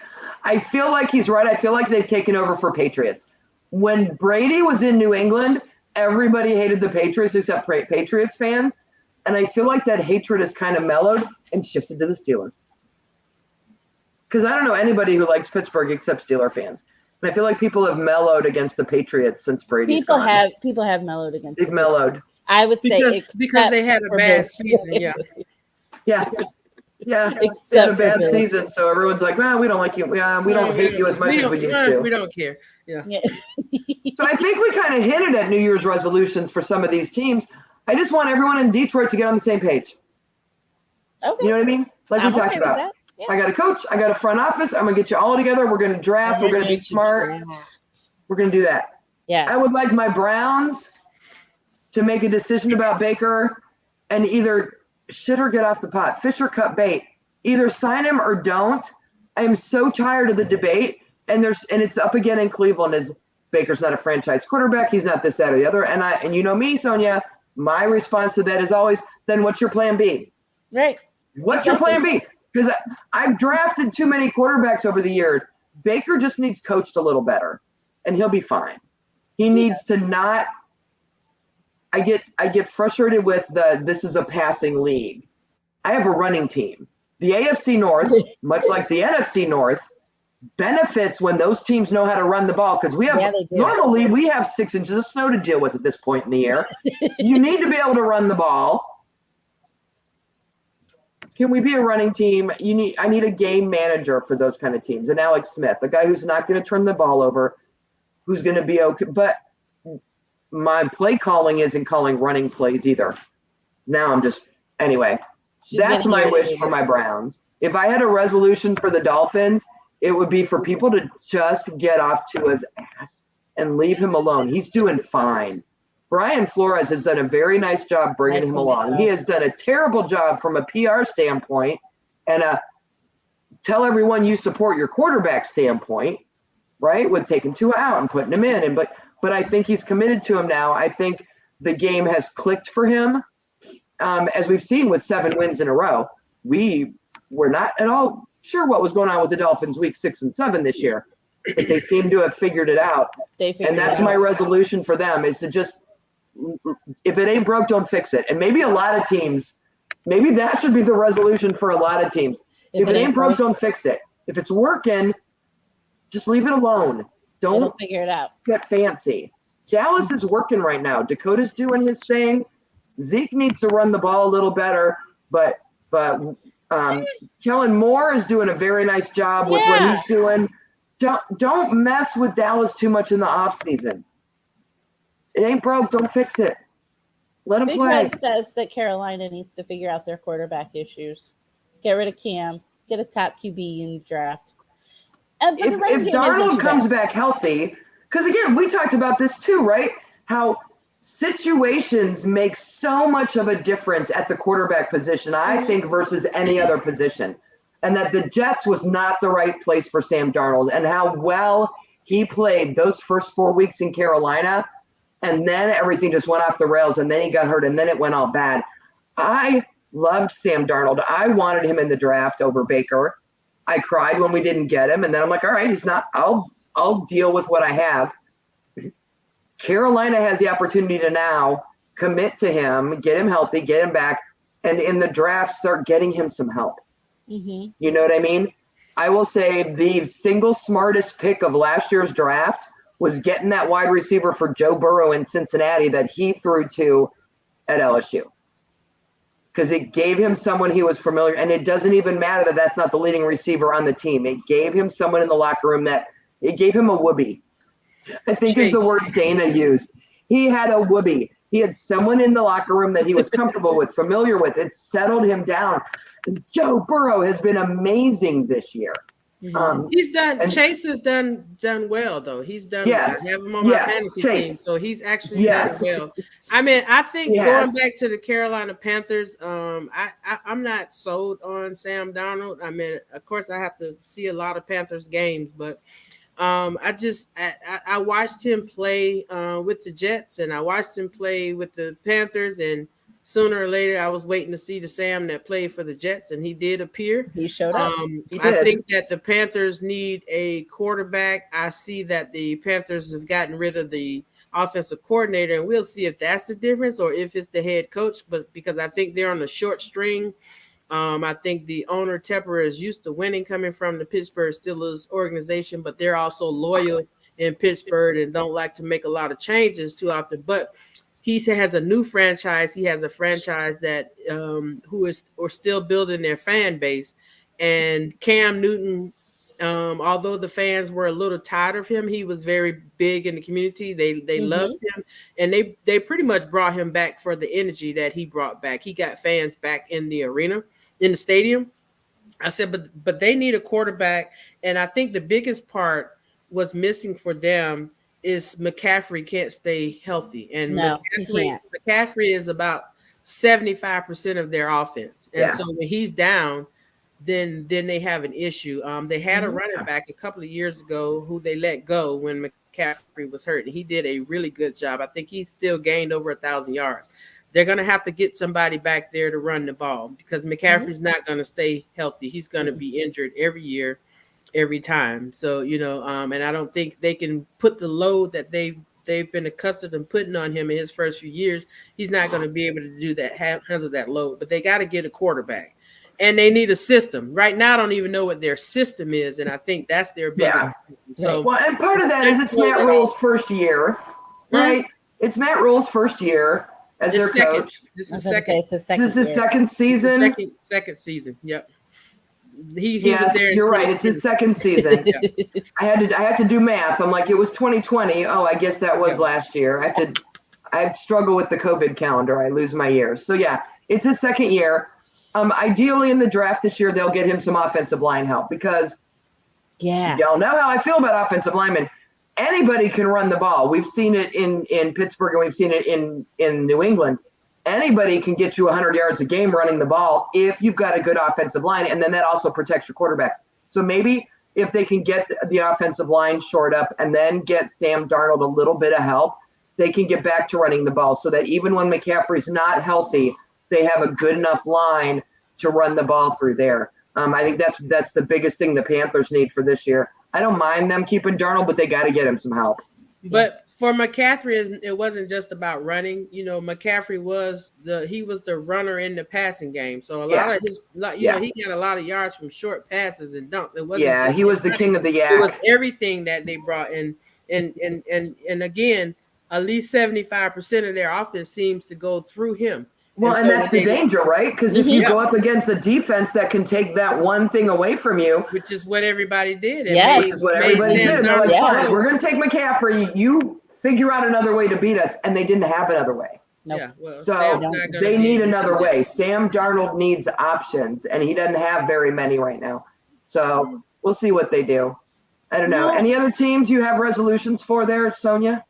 I feel like he's right. I feel like they've taken over for Patriots. When Brady was in New England, everybody hated the Patriots except Patriots fans. And I feel like that hatred has kind of mellowed and shifted to the Steelers. Because I don't know anybody who likes Pittsburgh except Steeler fans. And I feel like people have mellowed against the Patriots since Brady's gone. People have mellowed against them. They've mellowed. I would say because they had a bad season. Yeah. They had a bad season, so everyone's like, well, we don't like you. We don't hate you as much as we used to. We don't care. Yeah. So I think we kind of hinted at New Year's resolutions for some of these teams. I just want everyone in Detroit to get on the same page. Okay. You know what I mean? Like we talked about. Yeah. I got a coach. I got a front office. I'm going to get you all together. We're going to draft. We're going to be smart. We're going to do that. Yeah. I would like my Browns to make a decision about Baker and either shit or get off the pot, fish or cut bait. Either sign him or don't. I am so tired of the debate. And it's up again in Cleveland as Baker's not a franchise quarterback. He's not this, that, or the other. And you know me, Sonia, my response to that is always, then what's your plan B? Right. What's your plan B? Because I've drafted too many quarterbacks over the years. Baker just needs coached a little better, and he'll be fine. He needs to not. I get frustrated with this is a passing league. I have a running team. The AFC North, much like the NFC North, benefits when those teams know how to run the ball, because normally we have 6 inches of snow to deal with at this point in the year. You need to be able to run the ball. Can we be a running team? I need a game manager for those kind of teams. And Alex Smith, a guy who's not going to turn the ball over, who's going to be okay. But my play calling isn't calling running plays either. Now I'm just – anyway, that's my wish for my Browns. If I had a resolution for the Dolphins, it would be for people to just get off Tua's ass and leave him alone. He's doing fine. Brian Flores has done a very nice job bringing him along. So. He has done a terrible job from a PR standpoint and a tell everyone you support your quarterback standpoint, right, with taking Tua out and putting him in. But I think he's committed to him now. I think the game has clicked for him. As we've seen with 7 wins in a row, we were not at all sure what was going on with the Dolphins week 6 and 7 this year. But they seem to have figured it out. And that's my resolution for them is to just, if it ain't broke, don't fix it. And maybe a lot of teams, maybe that should be the resolution for a lot of teams. If it ain't broke, don't fix it. If it's working, just leave it alone. Don't figure it out. Get fancy. Dallas is working right now. Dakota's doing his thing. Zeke needs to run the ball a little better, but Kellen Moore is doing a very nice job with what he's doing. Don't mess with Dallas too much in the offseason. It ain't broke. Don't fix it. Let him play. Big Red says that Carolina needs to figure out their quarterback issues. Get rid of Cam. Get a top QB in the draft. If Darnold comes back healthy, because again, we talked about this too, right? How situations make so much of a difference at the quarterback position, I think, versus any other position. And that the Jets was not the right place for Sam Darnold, and how well he played those first 4 weeks in Carolina. And then everything just went off the rails, and then he got hurt, and then it went all bad. I loved Sam Darnold. I wanted him in the draft over Baker. I cried when we didn't get him, and then I'm like, all right, he's not. I'll deal with what I have. Carolina has the opportunity to now commit to him, get him healthy, get him back, and in the draft start getting him some help. Mm-hmm. You know what I mean? I will say the single smartest pick of last year's draft was getting that wide receiver for Joe Burrow in Cincinnati that he threw to at LSU. Because it gave him someone he was familiar, and it doesn't even matter that that's not the leading receiver on the team. It gave him someone in the locker room it gave him a whoopee. I think is the word Dana used. He had a whoopee. He had someone in the locker room that he was comfortable with, familiar with. It settled him down. Joe Burrow has been amazing this year. He's done. Chase has done well though. He's done. Yes, well. I have him on my fantasy team, so he's actually done well. I mean, I think going back to the Carolina Panthers, I'm not sold on Sam Darnold. I mean, of course, I have to see a lot of Panthers games, but I watched him play with the Jets, and I watched him play with the Panthers, and sooner or later, I was waiting to see the Sam that played for the Jets, and he did appear. He showed up. I think that the Panthers need a quarterback. I see that the Panthers have gotten rid of the offensive coordinator, and we'll see if that's the difference or if it's the head coach. But because I think they're on a short string, I think the owner Tepper is used to winning coming from the Pittsburgh Steelers organization, but they're also loyal in Pittsburgh and don't like to make a lot of changes too often. But he has a new franchise. He has a franchise that who is still building their fan base. And Cam Newton, although the fans were a little tired of him, he was very big in the community. They loved him, and they pretty much brought him back for the energy that he brought back. He got fans back in the arena, in the stadium. I said, but they need a quarterback, and I think the biggest part was missing for them is McCaffrey can't stay healthy. And McCaffrey is about 75% of their offense. And so when he's down, then they have an issue. They had a running back a couple of years ago who they let go when McCaffrey was hurt. And he did a really good job. I think he still gained over 1,000 yards. they're going to have to get somebody back there to run the ball because McCaffrey's not going to stay healthy. He's going to be injured every year, every time. So, and I don't think they can put the load that they've been accustomed to putting on him in his first few years. He's not going to be able to do that, handle that load, but they got to get a quarterback and they need a system. Right now, I don't even know what their system is. And I think that's their biggest. So, well, and part of that is it's Matt Rule's first year, right? It's Matt Rule's first year as their coach. This is his second season. Second season. Yep. He was there. You're right. It's his second season. I had to do math. I'm like, it was 2020. Oh, I guess that was last year. I struggle with the COVID calendar. I lose my years. So yeah, it's his second year. Ideally in the draft this year, they'll get him some offensive line help because y'all know how I feel about offensive linemen. Anybody can run the ball. We've seen it in Pittsburgh and we've seen it in New England. Anybody can get you 100 yards a game running the ball if you've got a good offensive line, and then that also protects your quarterback. So maybe if they can get the offensive line shored up and then get Sam Darnold a little bit of help, they can get back to running the ball so that even when McCaffrey's not healthy, they have a good enough line to run the ball through there. I think that's the biggest thing the Panthers need for this year. I don't mind them keeping Darnold, but they got to get him some help. But for McCaffrey, it wasn't just about running. McCaffrey was the runner in the passing game. So a lot of his, he got a lot of yards from short passes and dunks. It wasn't he was the king of the yak. It was everything that they brought in. And again, at least 75% of their offense seems to go through him. Well, and that's the danger, right? Because if you go up against a defense that can take that one thing away from you. Which is what everybody did. Which is what everybody did. They're like, fine, we're going to take McCaffrey. You figure out another way to beat us. And they didn't have another way. Nope. Yeah, well, so they need another way. Sam Darnold needs options, and he doesn't have very many right now. So we'll see what they do. I don't know. Any other teams you have resolutions for there, Sonia?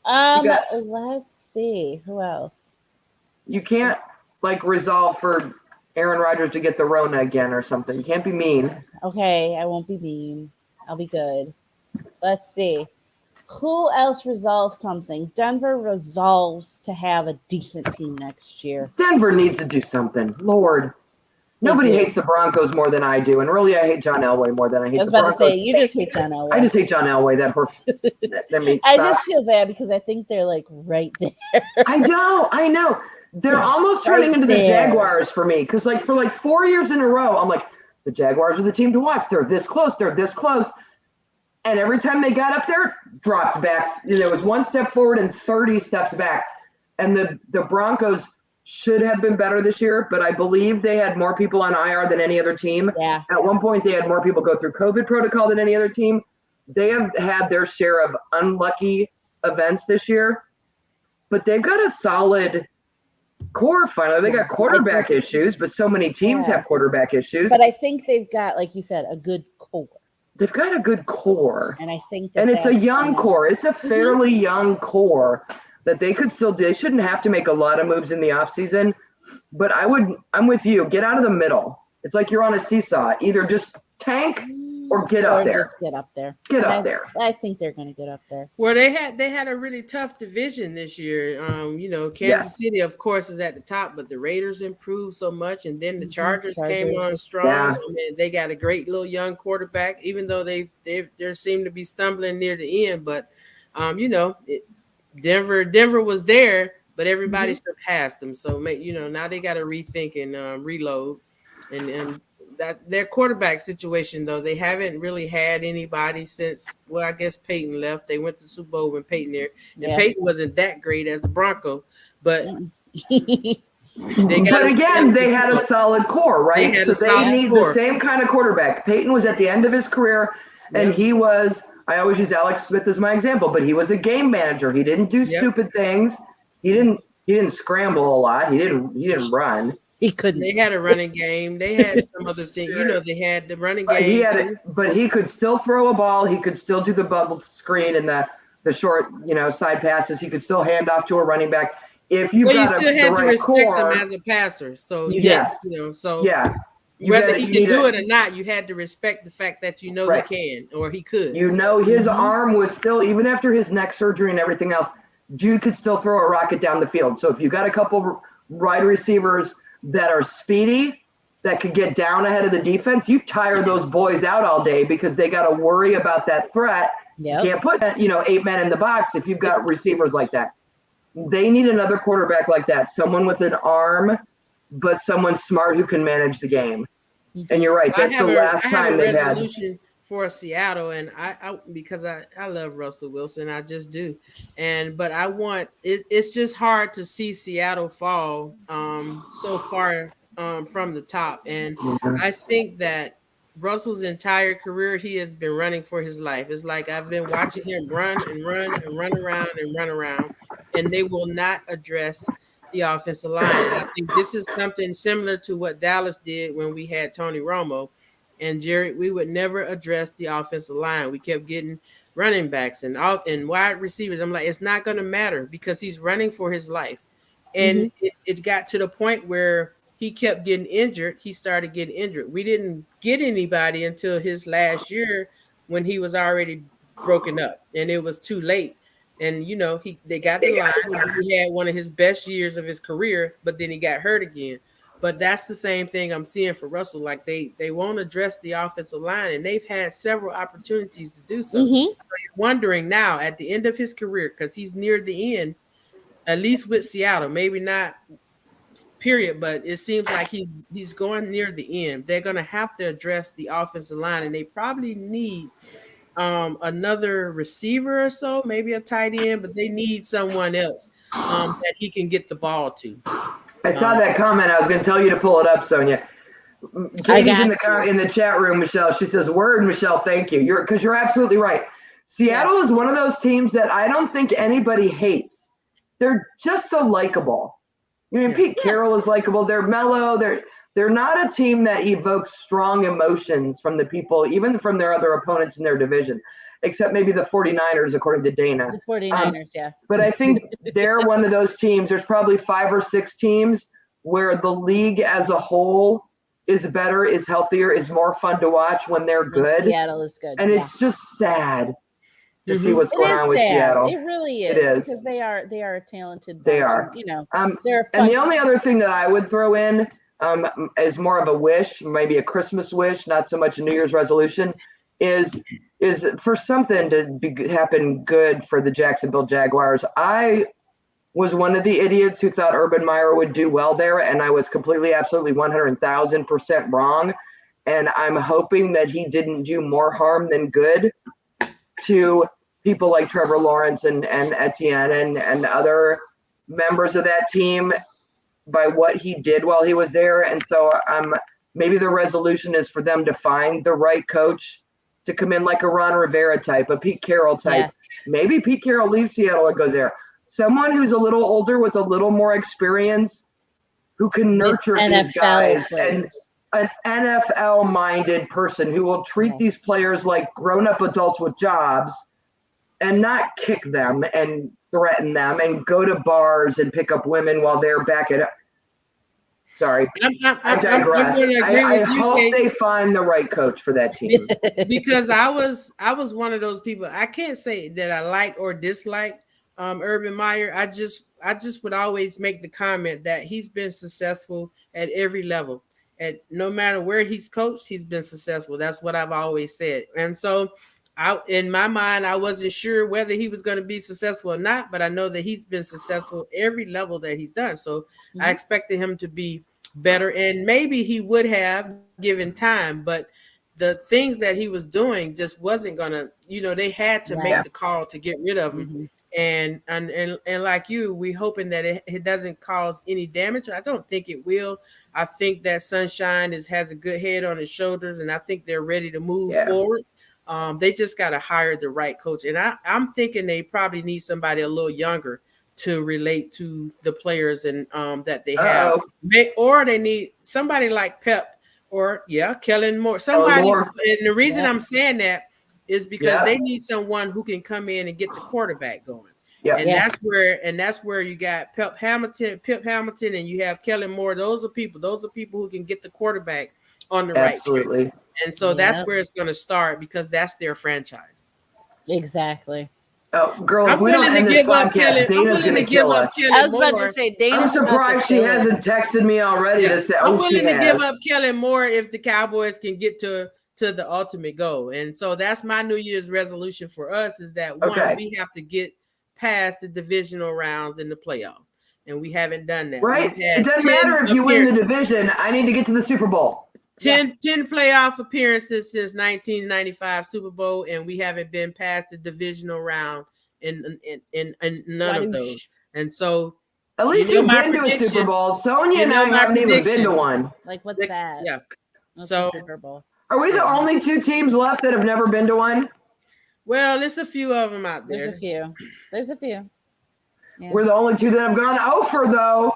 Let's see. Who else? You can't resolve for Aaron Rodgers to get the Rona again or something. You can't be mean. Okay, I won't be mean. I'll be good. Let's see. Who else resolves something? Denver resolves to have a decent team next year. Denver needs to do something. Lord. Nobody hates the Broncos more than I do. And really, I hate John Elway more than I hate the Broncos. I was about to say, you just hate John Elway. I just hate John Elway. I just feel bad because I think they're right there. I know. They're almost turning into the Jaguars for me. Because for 4 years in a row, I'm like, the Jaguars are the team to watch. They're this close. And every time they got up there, dropped back. There was one step forward and 30 steps back. And the Broncos should have been better this year, but I believe they had more people on IR than any other team. Yeah. At one point, they had more people go through COVID protocol than any other team. They have had their share of unlucky events this year, but they've got a solid core finally. They got quarterback issues, but so many teams have quarterback issues. But I think they've got, like you said, a good core. They've got a good core. And I think it's a young core. It's a fairly young core that they shouldn't have to make a lot of moves in the offseason. But I'm with you. Get out of the middle. It's like you're on a seesaw. Either just tank or get up there. Just get up there. Get up there. I think they're going to get up there. Well, they had a really tough division this year. Kansas City, of course, is at the top, but the Raiders improved so much, and then the Chargers came on strong. Yeah. I mean, they got a great little young quarterback, even though they seem to be stumbling near the end. But Denver was there, but everybody surpassed them. So now they got to rethink and reload, and that their quarterback situation, though, they haven't really had anybody since, I guess Peyton left. They went to the Super Bowl when Peyton there. And Peyton wasn't that great as a Bronco, but they had a solid core, right? They need the same kind of quarterback. Peyton was at the end of his career, and he was, I always use Alex Smith as my example, but he was a game manager. He didn't do stupid things. He didn't scramble a lot. He didn't run. He couldn't. They had a running game. They had some other thing. They had the running game. But he could still throw a ball. He could still do the bubble screen and the short, side passes. He could still hand off to a running back. If you still had to respect him as a passer. So whether he can do it or not, you had to respect the fact that he can or he could. His arm was still, even after his neck surgery and everything else, Jude could still throw a rocket down the field. So if you got a couple wide receivers that are speedy, that could get down ahead of the defense, you tire those boys out all day because they got to worry about that threat. Yep. You can't put 8 men in the box if you've got receivers like that. They need another quarterback like that, someone with an arm, but someone smart who can manage the game. And you're right. That's the last time they've had. For Seattle, and I because I love Russell Wilson, I just do, but I want it's just hard to see Seattle fall so far from the top, and I think that Russell's entire career he has been running for his life. It's like I've been watching him run and run and run around, and they will not address the offensive line. And I think this is something similar to what Dallas did when we had Tony Romo. And Jerry, we would never address the offensive line. We kept getting running backs and wide receivers. I'm like, it's not going to matter because he's running for his life. And it got to the point where he kept getting injured. He started getting injured. We didn't get anybody until his last year when he was already broken up, and it was too late. And they got the line. He had one of his best years of his career, but then he got hurt again. But that's the same thing I'm seeing for Russell. Like they won't address the offensive line, and they've had several opportunities to do so. So you're wondering now at the end of his career, because he's near the end, at least with Seattle, maybe not period, but it seems like he's going near the end. They're going to have to address the offensive line, and they probably need another receiver or so, maybe a tight end, but they need someone else that he can get the ball to. I saw that comment. I was going to tell you to pull it up, Sonia. Katie's in the chat room, Michelle. She says, "Word, Michelle, thank you." Because you're absolutely right. Seattle is one of those teams that I don't think anybody hates. They're just so likable. Pete Carroll is likable. They're mellow. They're not a team that evokes strong emotions from the people, even from their other opponents in their division, except maybe the 49ers, according to Dana. The 49ers, yeah. But I think they're one of those teams. There's probably 5 or 6 teams where the league as a whole is better, is healthier, is more fun to watch when they're good. Seattle is good. And it's just sad to see what's going on with Seattle. It really is. Because they are a talented bunch. They are. They're fun. And the only other thing that I would throw in is more of a wish, maybe a Christmas wish, not so much a New Year's resolution, is for something to happen good for the Jacksonville Jaguars. I was one of the idiots who thought Urban Meyer would do well there, and I was completely, absolutely 100,000% wrong. And I'm hoping that he didn't do more harm than good to people like Trevor Lawrence and Etienne and other members of that team by what he did while he was there. And so maybe the resolution is for them to find the right coach to come in, like a Ron Rivera type, a Pete Carroll type. Yes. Maybe Pete Carroll leaves Seattle and goes there. Someone who's a little older with a little more experience who can nurture these guys, and an NFL-minded person who will treat these players like grown-up adults with jobs and not kick them and threaten them and go to bars and pick up women while they're back at – sorry. I digress. I hope they find the right coach for that team. Because I was one of those people. I can't say that I like or dislike Urban Meyer. I just would always make the comment that he's been successful at every level. And no matter where he's coached, he's been successful. That's what I've always said. And so in my mind, I wasn't sure whether he was going to be successful or not, but I know that he's been successful every level that he's done. So I expected him to be better, and maybe he would have given time, but the things that he was doing just wasn't going to, they had to make the call to get rid of him. And like you, we hoping that it doesn't cause any damage. I don't think it will. I think that Sunshine has a good head on his shoulders, and I think they're ready to move forward. They just got to hire the right coach. And I'm thinking they probably need somebody a little younger to relate to the players and that they have. Or they need somebody like Pep or Kellen Moore. Somebody. And the reason I'm saying that is because they need someone who can come in and get the quarterback going. That's where you got Pip Hamilton, and you have Kellen Moore. Those are people who can get the quarterback on the right track. And so that's where it's going to start, because that's their franchise. Exactly. Oh, girl, if I'm we don't willing end to this give up podcast, Kelly. I'm Dana's willing going to to give kill up us. Kelly I was about Moore. to say Dana's I'm surprised she hasn't texted me already to say, I'm oh, she willing to give has. up Kelly Moore if the Cowboys can get to the ultimate goal. And so that's my New Year's resolution for us is that one, we have to get past the divisional rounds in the playoffs. And we haven't done that. Right? It doesn't matter if you win the division. I need to get to the Super Bowl. 10 playoff appearances since 1995 Super Bowl, and we haven't been past the divisional round in none of those. And so at least you've been to a Super Bowl. Sonia and I haven't even been to one. Like, what's that? Yeah. What's so Super Bowl? Are we the only two teams left that have never been to one? Well, there's a few of them out there. There's a few. Yeah. We're the only two that have gone over, though.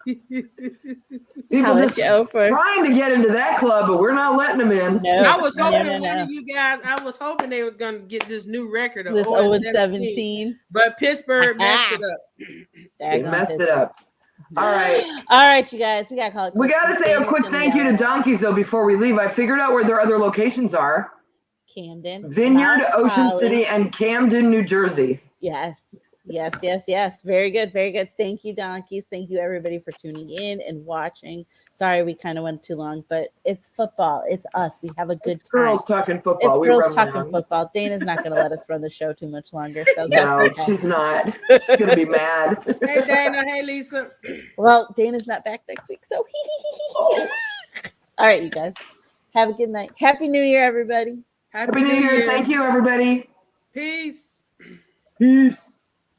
People just trying to get into that club, but we're not letting them in. No, I was hoping one of you guys. I was hoping they was going to get this new record of 0-17, but Pittsburgh messed it up. They messed it up. All right, you guys. We got to call it. We got to say a quick thank you to Donkeys though before we leave. I figured out where their other locations are. Camden, Vineyard, Ocean City, and Camden, New Jersey. Yes. Very good. Thank you, Donkeys. Thank you, everybody, for tuning in and watching. Sorry, we kind of went too long, but it's football. It's us. We have a good time. Girls talking football. It's girls talking football. Dana's not going to let us run the show too much longer. So no, she's not. She's going to be mad. Hey, Dana. Hey, Lisa. Well, Dana's not back next week, so all right, you guys. Have a good night. Happy New Year, everybody. Happy New Year. Thank you, everybody. Peace. Peace.